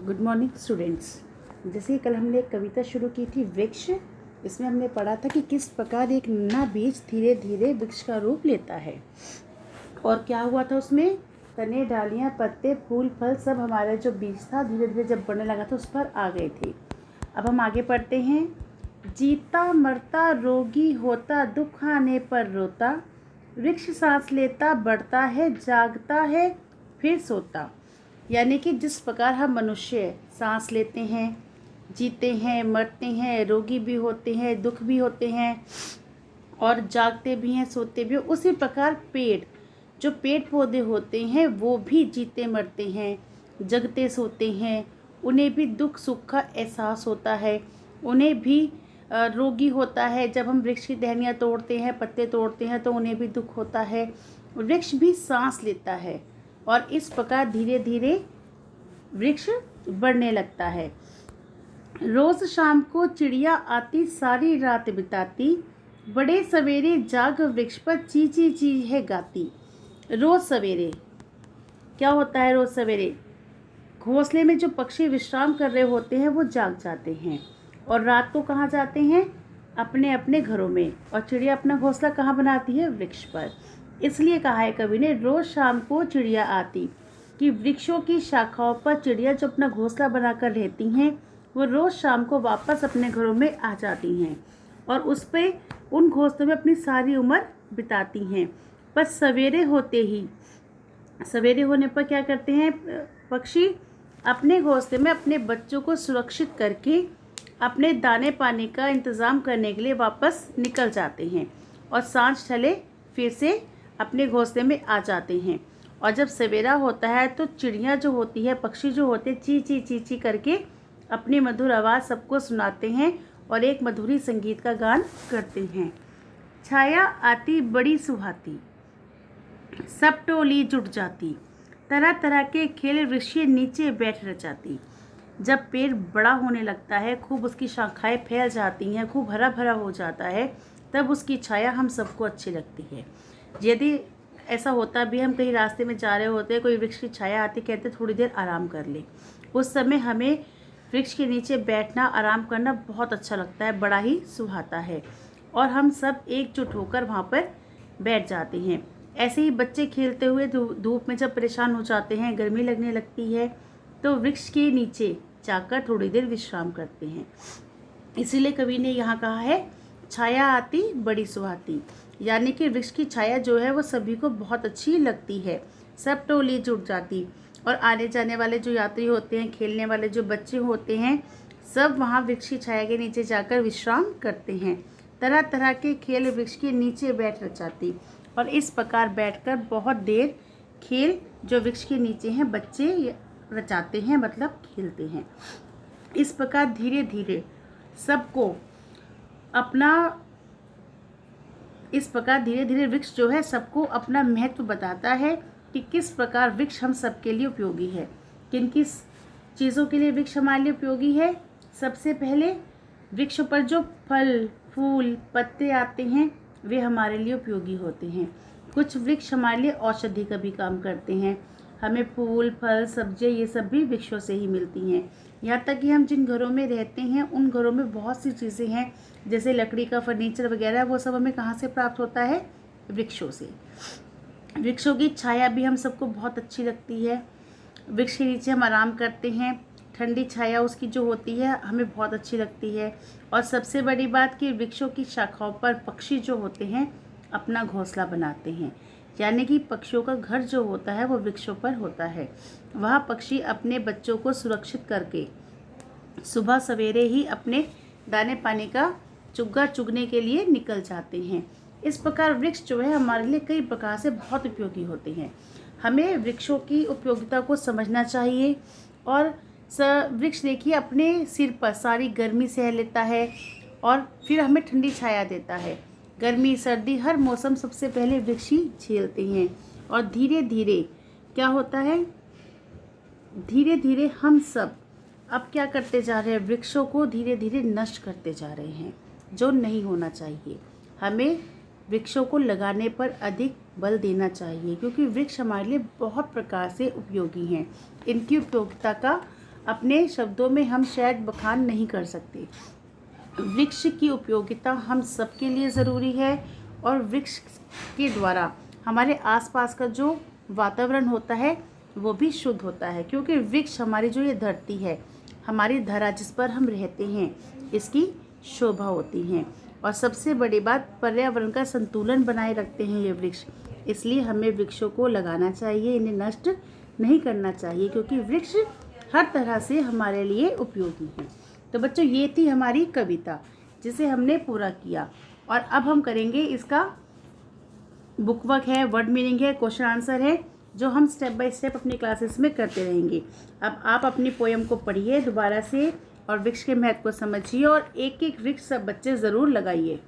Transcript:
Good morning students. जैसे कल हमने एक कविता शुरू की थी वृक्ष। इसमें हमने पढ़ा था कि किस प्रकार एक नन्हा बीज धीरे धीरे वृक्ष का रूप लेता है और क्या हुआ था उसमें तने, डालियाँ, पत्ते, फूल, फल सब हमारा जो बीज था धीरे धीरे जब बढ़ने लगा था उस पर आ गए थे। अब हम आगे पढ़ते हैं। जीता मरता रोगी होता, दुख आने पर रोता, वृक्ष सांस लेता बढ़ता है, जागता है फिर सोता। यानी कि जिस प्रकार हम मनुष्य सांस लेते हैं, जीते हैं, मरते हैं, रोगी भी होते हैं, दुख भी होते हैं और जागते भी हैं, सोते भी हैं, उसी प्रकार जो पेड़ पौधे होते हैं वो भी जीते मरते हैं, जगते सोते हैं। उन्हें भी दुख सुख का एहसास होता है, उन्हें भी रोगी होता है। जब हम वृक्ष की टहनियाँ तोड़ते हैं, पत्ते तोड़ते हैं तो उन्हें भी दुख होता है। वृक्ष भी सांस लेता है और इस प्रकार धीरे धीरे वृक्ष बढ़ने लगता है। रोज शाम को चिड़िया आती, सारी रात बिताती, बड़े सवेरे जाग वृक्ष पर ची ची ची है गाती। रोज सवेरे क्या होता है? रोज सवेरे घोंसले में जो पक्षी विश्राम कर रहे होते हैं वो जाग जाते हैं और रात को कहाँ जाते हैं? अपने अपने घरों में। और चिड़िया अपना घोंसला कहाँ बनाती है? वृक्ष पर। इसलिए कहा है कवि ने रोज शाम को चिड़िया आती, कि वृक्षों की शाखाओं पर चिड़िया जो अपना घोंसला बनाकर रहती हैं वो रोज शाम को वापस अपने घरों में आ जाती हैं और उस पे उन घोंसलों में अपनी सारी उम्र बिताती हैं। पर सवेरे होने पर क्या करते हैं पक्षी? अपने घोंसले में अपने बच्चों को सुरक्षित करके अपने दाने पानी का इंतज़ाम करने के लिए वापस निकल जाते हैं और सांझ ढले फिर से अपने घोंसले में आ जाते हैं। और जब सवेरा होता है तो चिड़िया जो होती है, पक्षी जो होते हैं, ची ची ची ची करके अपनी मधुर आवाज़ सबको सुनाते हैं और एक मधुरी संगीत का गान करते हैं। छाया आती बड़ी सुहाती, सब टोली जुट जाती, तरह तरह के खेल वृक्ष के नीचे बैठ रचाती। जब पेड़ बड़ा होने लगता है, खूब उसकी शाखाएं फैल जाती हैं, खूब हरा भरा हो जाता है, तब उसकी छाया हम सबको अच्छी लगती है। यदि ऐसा होता भी, हम कहीं रास्ते में जा रहे होते हैं, कोई वृक्ष की छाया आती, कहते थोड़ी देर आराम कर ले, उस समय हमें वृक्ष के नीचे बैठना, आराम करना बहुत अच्छा लगता है, बड़ा ही सुहाता है और हम सब एकजुट होकर वहाँ पर बैठ जाते हैं। ऐसे ही बच्चे खेलते हुए धूप में जब परेशान हो जाते हैं, गर्मी लगने लगती है, तो वृक्ष के नीचे जाकर थोड़ी देर विश्राम करते हैं। इसीलिए कवि ने यहाँ कहा है छाया आती बड़ी सुहाती, यानी कि वृक्ष की छाया जो है वो सभी को बहुत अच्छी लगती है। सब टोली जुट जाती और आने जाने वाले जो यात्री होते हैं, खेलने वाले जो बच्चे होते हैं, सब वहाँ वृक्ष की छाया के नीचे जाकर विश्राम करते हैं। तरह तरह के खेल वृक्ष के नीचे बैठ रचाती और इस प्रकार बैठकर बहुत देर खेल जो वृक्ष के नीचे हैं बच्चे रचाते हैं, मतलब खेलते हैं। इस प्रकार धीरे धीरे वृक्ष जो है सबको अपना महत्व बताता है कि किस प्रकार वृक्ष हम सबके लिए उपयोगी है। किन किस चीज़ों के लिए वृक्ष हमारे लिए उपयोगी है? सबसे पहले वृक्ष पर जो फल, फूल, पत्ते आते हैं वे हमारे लिए उपयोगी होते हैं। कुछ वृक्ष हमारे लिए औषधि का भी काम करते हैं। हमें फूल, फल, सब्जियाँ ये सब भी वृक्षों से ही मिलती हैं। यहाँ तक कि हम जिन घरों में रहते हैं उन घरों में बहुत सी चीज़ें हैं, जैसे लकड़ी का फर्नीचर वगैरह, वो सब हमें कहाँ से प्राप्त होता है? वृक्षों से। वृक्षों की छाया भी हम सबको बहुत अच्छी लगती है। वृक्ष के नीचे हम आराम करते हैं, ठंडी छाया उसकी जो होती है हमें बहुत अच्छी लगती है। और सबसे बड़ी बात कि वृक्षों की शाखाओं पर पक्षी जो होते हैं अपना घोंसला बनाते हैं, यानी कि पक्षियों का घर जो होता है वो वृक्षों पर होता है। वह पक्षी अपने बच्चों को सुरक्षित करके सुबह सवेरे ही अपने दाने पानी का चुग्गा चुगने के लिए निकल जाते हैं। इस प्रकार वृक्ष जो है हमारे लिए कई प्रकार से बहुत उपयोगी होते हैं। हमें वृक्षों की उपयोगिता को समझना चाहिए। और वृक्ष देखिए अपने सिर पर सारी गर्मी सह लेता है और फिर हमें ठंडी छाया देता है। गर्मी सर्दी हर मौसम सबसे पहले वृक्ष ही झेलते हैं। और धीरे धीरे क्या होता है? धीरे धीरे हम सब अब क्या करते जा रहे हैं? वृक्षों को धीरे धीरे नष्ट करते जा रहे हैं, जो नहीं होना चाहिए। हमें वृक्षों को लगाने पर अधिक बल देना चाहिए, क्योंकि वृक्ष हमारे लिए बहुत प्रकार से उपयोगी हैं। इनकी उपयोगिता का अपने शब्दों में हम शायद बखान नहीं कर सकते। वृक्ष की उपयोगिता हम सबके लिए ज़रूरी है और वृक्ष के द्वारा हमारे आसपास का जो वातावरण होता है वो भी शुद्ध होता है, क्योंकि वृक्ष हमारी जो ये धरती है, हमारी धरा जिस पर हम रहते हैं, इसकी शोभा होती हैं। और सबसे बड़ी बात, पर्यावरण का संतुलन बनाए रखते हैं ये वृक्ष। इसलिए हमें वृक्षों को लगाना चाहिए, इन्हें नष्ट नहीं करना चाहिए, क्योंकि वृक्ष हर तरह से हमारे लिए उपयोगी हैं। तो बच्चों, ये थी हमारी कविता जिसे हमने पूरा किया। और अब हम करेंगे इसका बुक वर्क है, वर्ड मीनिंग है, क्वेश्चन आंसर है, जो हम स्टेप बाय स्टेप अपनी क्लासेस में करते रहेंगे। अब आप अपनी पोएम को पढ़िए दोबारा से और वृक्ष के महत्व को समझिए और एक एक वृक्ष सब बच्चे ज़रूर लगाइए।